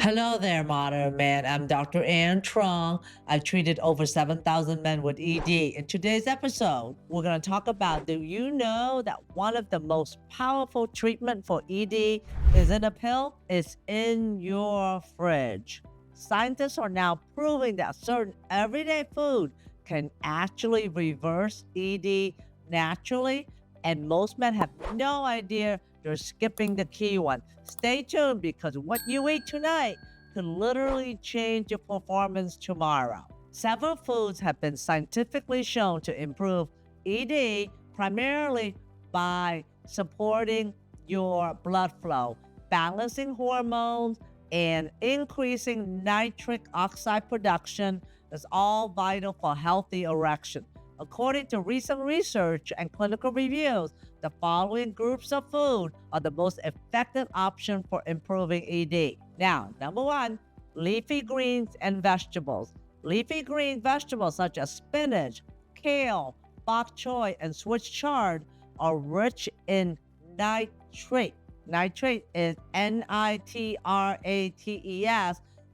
Hello there, modern man. I'm Dr. Truong. I've treated over 7,000 men with ED. In today's episode, we're going to talk about, do you know that one of the most powerful treatment for ED is in a pill? It's in your fridge. Scientists are now proving that certain everyday food can actually reverse ED naturally, and most men have no idea you're skipping the key one. Stay tuned because what you eat tonight could literally change your performance tomorrow. Several foods have been scientifically shown to improve ED primarily by supporting your blood flow, balancing hormones, and increasing nitric oxide production is all vital for healthy erection. According to recent research and clinical reviews, the following groups of food are the most effective option for improving ED. Now, number one, leafy greens and vegetables. Leafy green vegetables such as spinach, kale, bok choy, and Swiss chard are rich in nitrate. Nitrate is nitrates,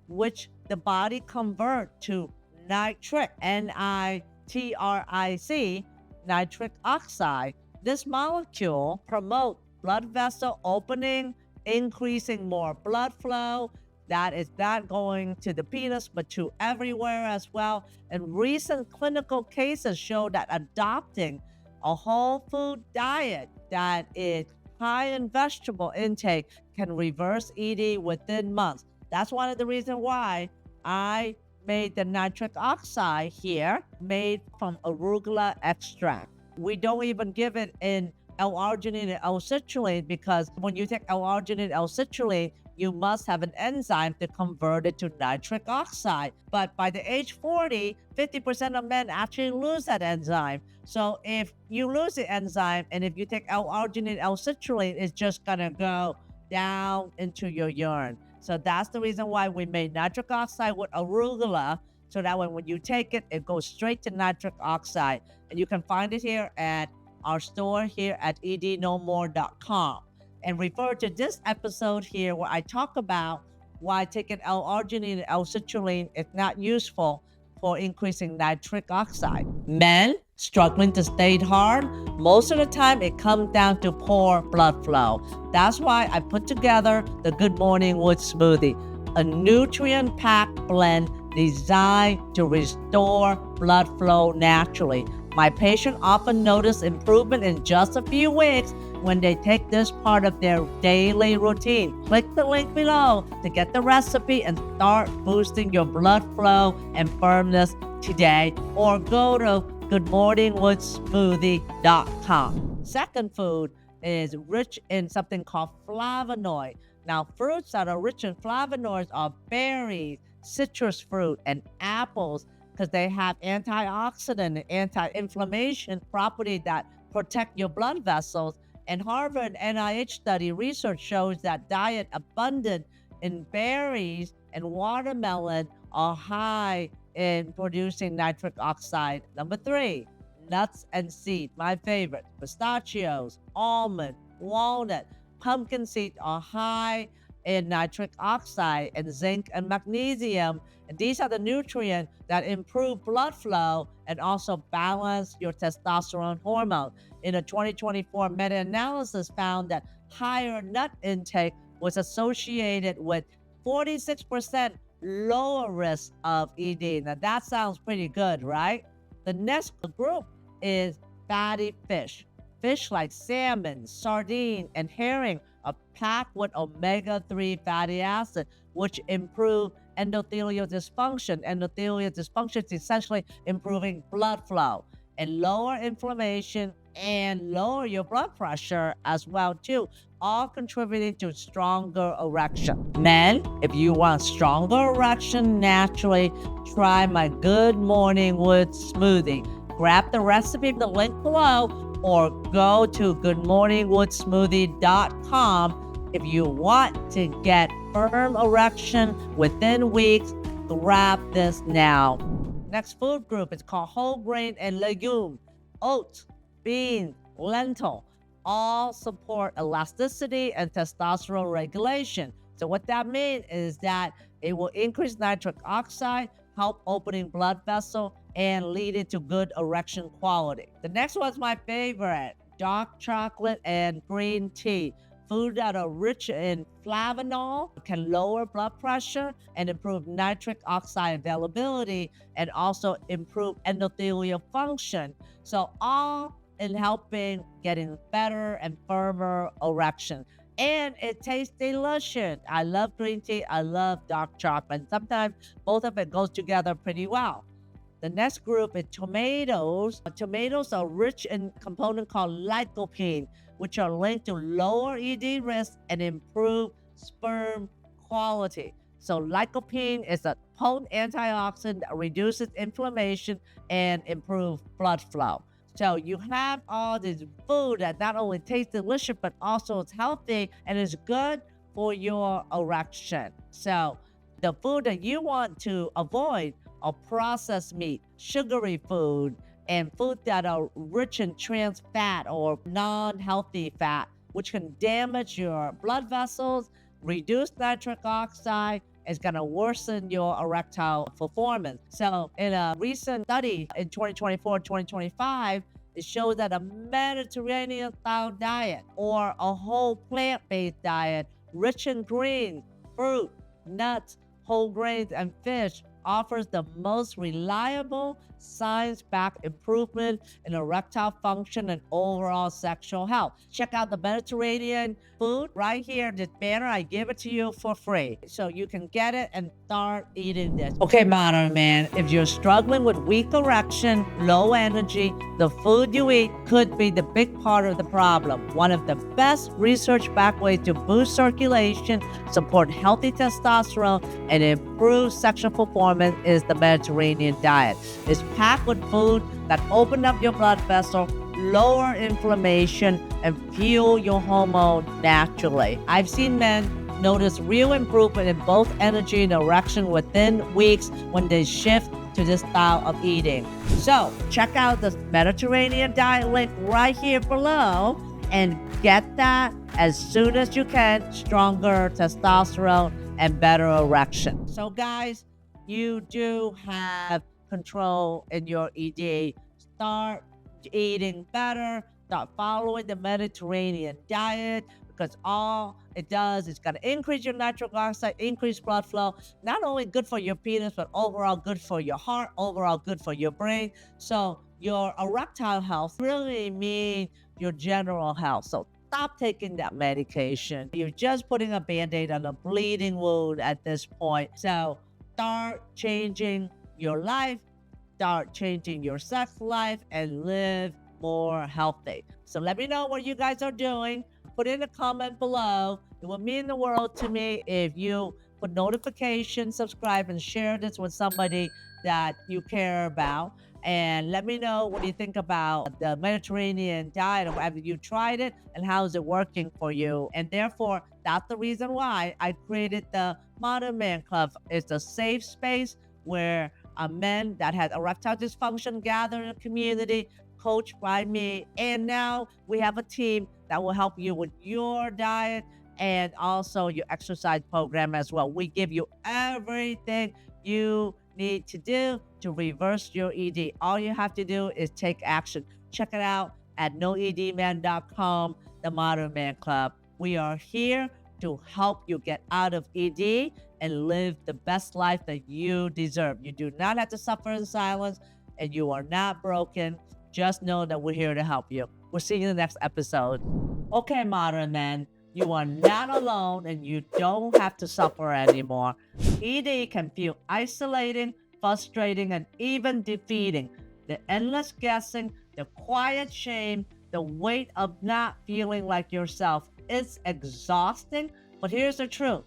which the body convert to nitric, nitric, nitric oxide. This molecule promotes blood vessel opening, increasing more blood flow. That is not going to the penis, but to everywhere as well. And recent clinical cases show that adopting a whole food diet that is high in vegetable intake can reverse ED within months. That's one of the reasons why I made the nitric oxide here, made from arugula extract. We don't even give it in L-arginine and L-citrulline because when you take L-arginine and L-citrulline, you must have an enzyme to convert it to nitric oxide. But by the age 40, 50% of men actually lose that enzyme. So if you lose the enzyme and if you take L-arginine, L-citrulline, it's just gonna go down into your urine. So that's the reason why we made nitric oxide with arugula, so that when you take it, it goes straight to nitric oxide. And you can find it here at our store here at ednomore.com. And refer to this episode here where I talk about why taking L-arginine and L-citrulline is not useful for increasing nitric oxide. Men struggling to stay hard, most of the time it comes down to poor blood flow. That's why I put together the Good Morning Wood Smoothie, a nutrient-packed blend designed to restore blood flow naturally. My patients often notice improvement in just a few weeks when they take this part of their daily routine. Click the link below to get the recipe and start boosting your blood flow and firmness today, or go to goodmorningwoodsmoothie.com. Second food is rich in something called flavonoid. Now, fruits that are rich in flavonoids are berries, citrus fruit, and apples, because they have antioxidant and anti-inflammation property that protect your blood vessels. And Harvard NIH study research shows that diet abundant in berries and watermelon are high in producing nitric oxide. Number three, nuts and seeds, my favorite. Pistachios, almond, walnut, pumpkin seeds are high in nitric oxide and zinc and magnesium. And these are the nutrients that improve blood flow and also balance your testosterone hormone. In a 2024 meta-analysis found that higher nut intake was associated with 46% lower risk of ED. Now that sounds pretty good, right? The next group is fatty fish. Fish like salmon, sardine, and herring are packed with omega-3 fatty acid, which improve endothelial dysfunction. Endothelial dysfunction is essentially improving blood flow and lower inflammation and lower your blood pressure as well too, all contributing to stronger erection. Men, if you want stronger erection naturally, try my Good Morning Wood Smoothie. Grab the recipe in the link below or go to goodmorningwoodsmoothie.com. If you want to get firm erection within weeks, grab this now. Next food group is called whole grain and legume. Oats, beans, lentil, all support elasticity and testosterone regulation. So what that means is that it will increase nitric oxide, help opening blood vessel, and leading to good erection quality. The next one's my favorite, dark chocolate and green tea. Food that are rich in flavonol can lower blood pressure and improve nitric oxide availability and also improve endothelial function. So all in helping getting better and firmer erection. And it tastes delicious. I love green tea. I love dark chocolate. Sometimes both of it goes together pretty well. The next group is tomatoes. Tomatoes are rich in a component called lycopene, which are linked to lower ED risk and improve sperm quality. So lycopene is a potent antioxidant that reduces inflammation and improves blood flow. So you have all this food that not only tastes delicious, but also it's healthy and is good for your erection. So the food that you want to avoid are processed meat, sugary food, and food that are rich in trans fat or non-healthy fat, which can damage your blood vessels, reduce nitric oxide, is going to worsen your erectile performance. So in a recent study in 2024-2025, it shows that a Mediterranean style diet or a whole plant-based diet rich in greens, fruit, nuts, whole grains, and fish offers the most reliable, science-backed improvement in erectile function and overall sexual health. Check out the Mediterranean food right here, this banner. I give it to you for free, so you can get it and start eating this. Okay, modern man, if you're struggling with weak erection, low energy, the food you eat could be the big part of the problem. One of the best research-backed ways to boost circulation, support healthy testosterone, and improve sexual performance is the Mediterranean diet. It's packed with food that open up your blood vessel, lower inflammation, and fuel your hormone naturally. I've seen men notice real improvement in both energy and erection within weeks when they shift to this style of eating. So check out the Mediterranean diet link right here below and get that as soon as you can. Stronger testosterone and better erection. So guys, you do have control in your ED. Start eating better, start following the Mediterranean diet, because all it does is going to increase your nitric oxide, increase blood flow, not only good for your penis, but overall good for your heart, overall good for your brain. So your erectile health really means your general health. So stop taking that medication. You're just putting a Band-Aid on a bleeding wound at this point. So start changing your life, start changing your sex life, and live more healthy. So let me know what you guys are doing. Put in a comment below. It will mean the world to me if you put notifications, subscribe, and share this with somebody that you care about. And let me know what you think about the Mediterranean diet, or have you tried it and how is it working for you. And therefore, that's the reason why I created the Modern Man Club. It's a safe space where men that had erectile dysfunction gather in a community, coached by me. And now we have a team that will help you with your diet and also your exercise program as well. We give you everything you need to do to reverse your ED. All you have to do is take action. Check it out at noedman.com, the Modern Man Club. We are here to help you get out of ED and live the best life that you deserve. You do not have to suffer in silence, and you are not broken. Just know that we're here to help you. We'll see you in the next episode. Okay, modern men, you are not alone and you don't have to suffer anymore. ED can feel isolating, frustrating, and even defeating. The endless guessing, the quiet shame, the weight of not feeling like yourself. It's exhausting, but here's the truth.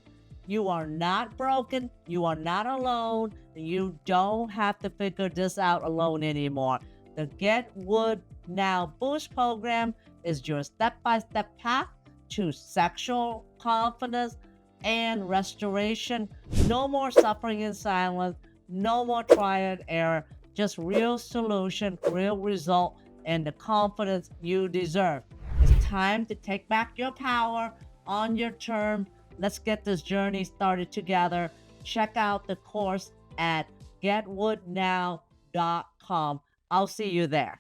You are not broken, you are not alone, and you don't have to figure this out alone anymore. The Get Wood Now Boost program is your step-by-step path to sexual confidence and restoration. No more suffering in silence, no more trial and error, just real solution, real result, and the confidence you deserve. It's time to take back your power on your term. Let's get this journey started together. Check out the course at getwoodnow.com. I'll see you there.